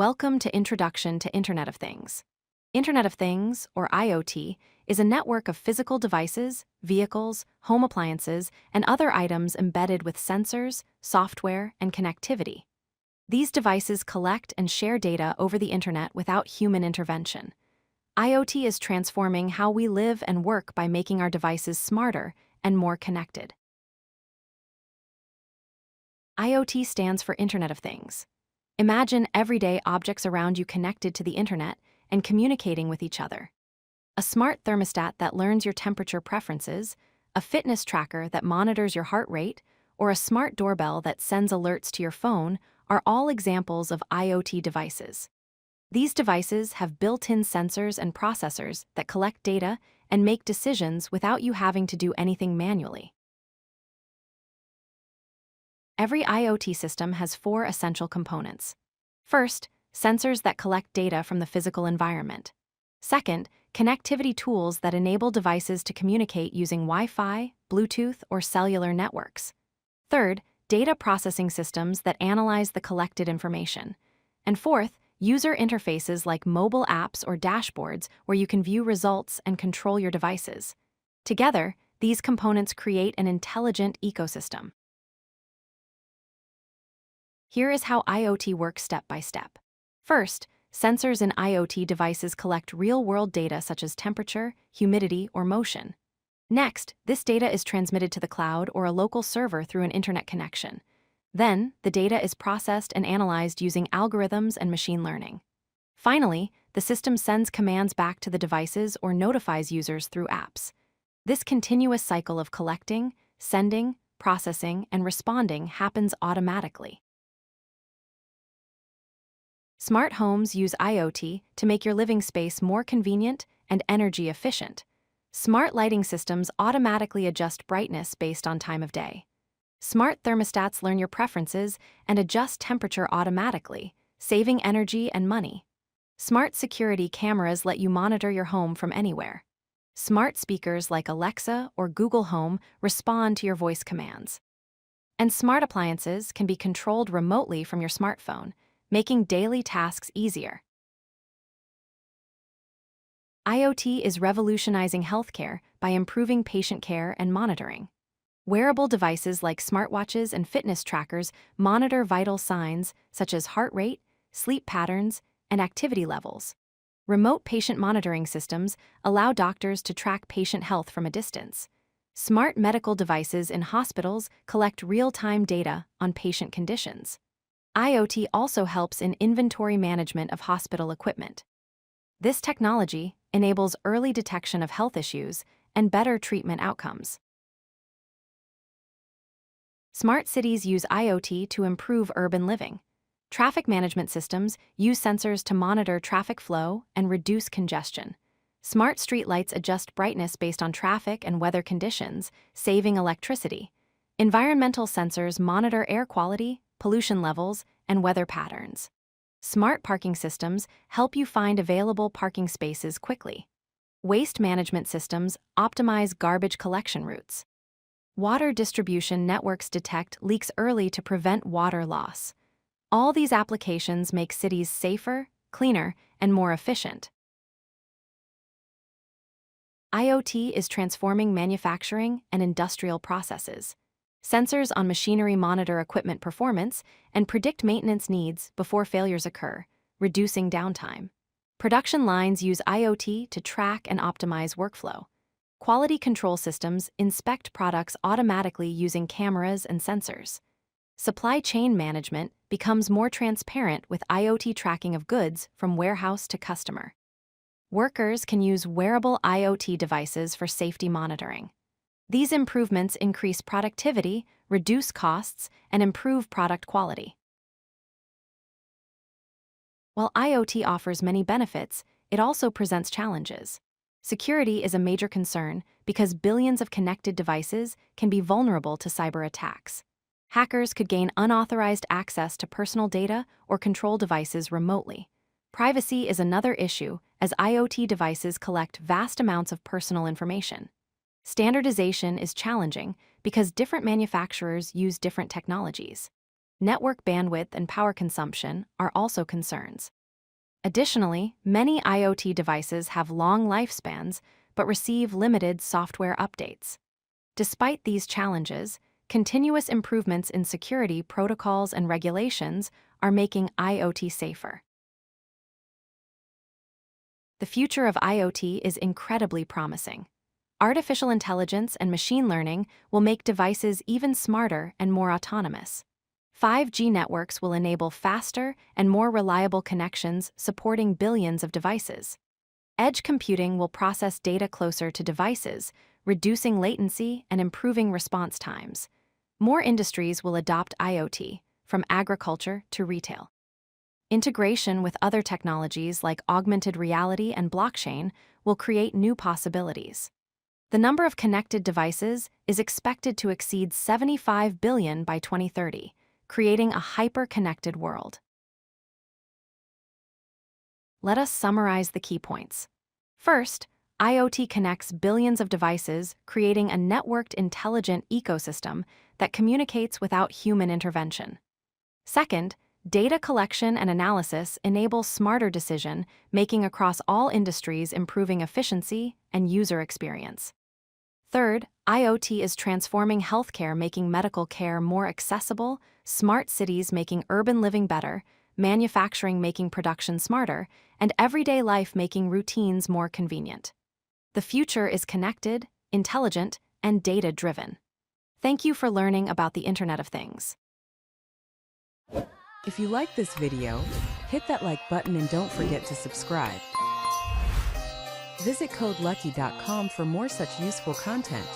Welcome to Introduction to Internet of Things. Internet of Things, or IoT, is a network of physical devices, vehicles, home appliances, and other items embedded with sensors, software, and connectivity. These devices collect and share data over the internet without human intervention. IoT is transforming how we live and work by making our devices smarter and more connected. IoT stands for Internet of Things. Imagine everyday objects around you connected to the internet and communicating with each other. A smart thermostat that learns your temperature preferences, a fitness tracker that monitors your heart rate, or a smart doorbell that sends alerts to your phone are all examples of IoT devices. These devices have built-in sensors and processors that collect data and make decisions without you having to do anything manually. Every IoT system has four essential components. First, sensors that collect data from the physical environment. Second, connectivity tools that enable devices to communicate using Wi-Fi, Bluetooth, or cellular networks. Third, data processing systems that analyze the collected information. And fourth, user interfaces like mobile apps or dashboards where you can view results and control your devices. Together, these components create an intelligent ecosystem. Here is how IoT works step by step. First, sensors in IoT devices collect real-world data such as temperature, humidity, or motion. Next, this data is transmitted to the cloud or a local server through an internet connection. Then, the data is processed and analyzed using algorithms and machine learning. Finally, the system sends commands back to the devices or notifies users through apps. This continuous cycle of collecting, sending, processing, and responding happens automatically. Smart homes use IoT to make your living space more convenient and energy efficient. Smart lighting systems automatically adjust brightness based on time of day. Smart thermostats learn your preferences and adjust temperature automatically, saving energy and money. Smart security cameras let you monitor your home from anywhere. Smart speakers like Alexa or Google Home respond to your voice commands. And smart appliances can be controlled remotely from your smartphone, making daily tasks easier. IoT is revolutionizing healthcare by improving patient care and monitoring. Wearable devices like smartwatches and fitness trackers monitor vital signs such as heart rate, sleep patterns, and activity levels. Remote patient monitoring systems allow doctors to track patient health from a distance. Smart medical devices in hospitals collect real-time data on patient conditions. IoT also helps in inventory management of hospital equipment. This technology enables early detection of health issues and better treatment outcomes. Smart cities use IoT to improve urban living. Traffic management systems use sensors to monitor traffic flow and reduce congestion. Smart streetlights adjust brightness based on traffic and weather conditions, saving electricity. Environmental sensors monitor air quality, pollution levels, and weather patterns. Smart parking systems help you find available parking spaces quickly. Waste management systems optimize garbage collection routes. Water distribution networks detect leaks early to prevent water loss. All these applications make cities safer, cleaner, and more efficient. IoT is transforming manufacturing and industrial processes. Sensors on machinery monitor equipment performance and predict maintenance needs before failures occur, reducing downtime. Production lines use IoT to track and optimize workflow. Quality control systems inspect products automatically using cameras and sensors. Supply chain management becomes more transparent with IoT tracking of goods from warehouse to customer. Workers can use wearable IoT devices for safety monitoring. These improvements increase productivity, reduce costs, and improve product quality. While IoT offers many benefits, it also presents challenges. Security is a major concern because billions of connected devices can be vulnerable to cyber attacks. Hackers could gain unauthorized access to personal data or control devices remotely. Privacy is another issue as IoT devices collect vast amounts of personal information. Standardization is challenging because different manufacturers use different technologies. network bandwidth and power consumption are also concerns. Additionally, many IoT devices have long lifespans but receive limited software updates. Despite these challenges, continuous improvements in security protocols and regulations are making IoT safer. The future of IoT is incredibly promising. Artificial intelligence and machine learning will make devices even smarter and more autonomous. 5G networks will enable faster and more reliable connections supporting billions of devices. Edge computing will process data closer to devices, reducing latency and improving response times. More industries will adopt IoT, from agriculture to retail. Integration with other technologies like augmented reality and blockchain will create new possibilities. The number of connected devices is expected to exceed 75 billion by 2030, creating a hyper-connected world. Let us summarize the key points. First, IoT connects billions of devices, creating a networked intelligent ecosystem that communicates without human intervention. Second, data collection and analysis enable smarter decision-making across all industries, improving efficiency and user experience. Third, IoT is transforming healthcare, making medical care more accessible, smart cities making urban living better, manufacturing making production smarter, and everyday life making routines more convenient. The future is connected, intelligent, and data-driven. Thank you for learning about the Internet of Things. If you like this video, hit that like button and don't forget to subscribe. Visit codelucky.com for more such useful content.